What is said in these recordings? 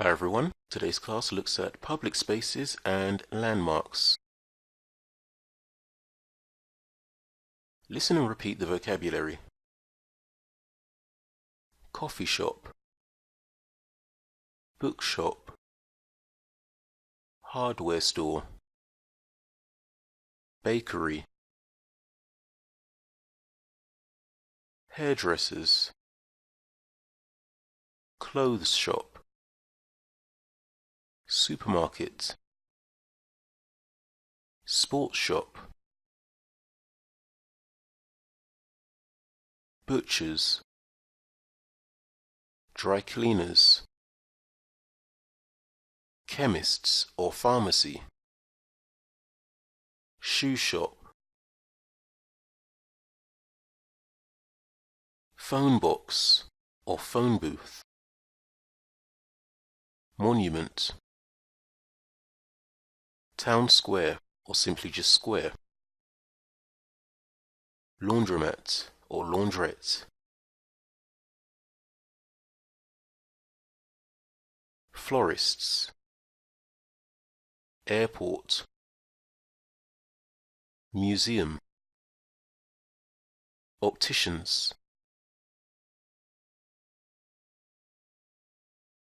Hi everyone, today's class looks at public spaces and landmarks. Listen and repeat the vocabulary. Coffee shop, bookshop, hardware store, bakery, hairdressers, clothes shop, supermarket, sports shop, butchers, dry cleaners, chemists or pharmacy, shoe shop, phone box or phone booth, monument, town square or simply just square, laundromat or laundrette, florists, airport, museum, opticians,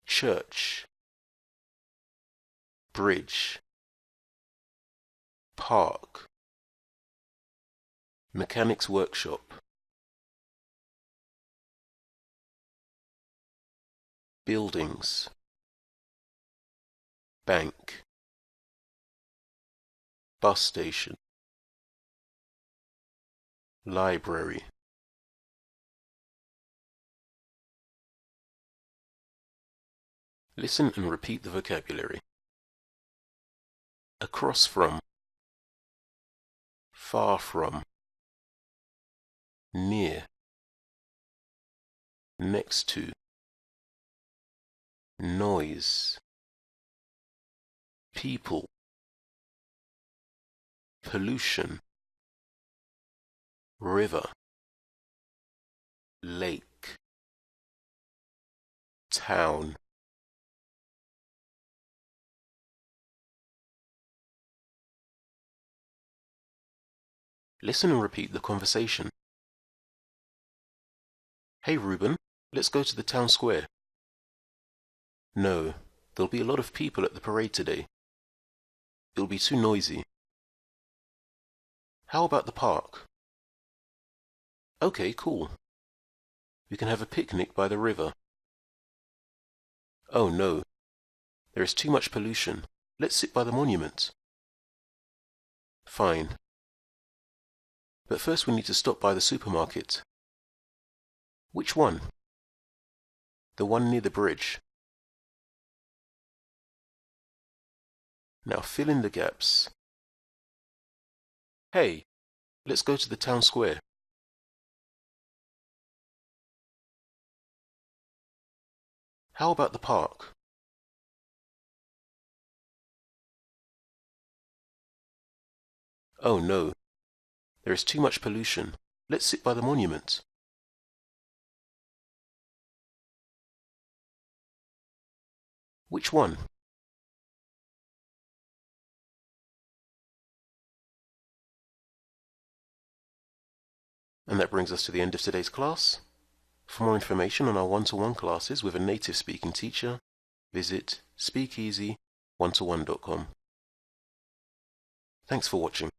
church, bridge, park, mechanics workshop, buildings, bank, bus station, library. Listen and repeat the vocabulary. Across from, far from, near, next to, noise, people, pollution, river, lake, town. Listen and repeat the conversation. Hey Reuben, let's go to the town square. No, there'll be a lot of people at the parade today. It'll be too noisy. How about the park? Okay, cool. We can have a picnic by the river. Oh no, there is too much pollution. Let's sit by the monument. Fine. But first we need to stop by the supermarket. Which one? The one near the bridge. Now fill in the gaps. Hey, let's go to the town square. How about the park? Oh no, there is too much pollution. Let's sit by the monument. Which one? And that brings us to the end of today's class. For more information on our one-to-one classes with a native speaking teacher, visit speakeasy1to1.com. Thanks for watching.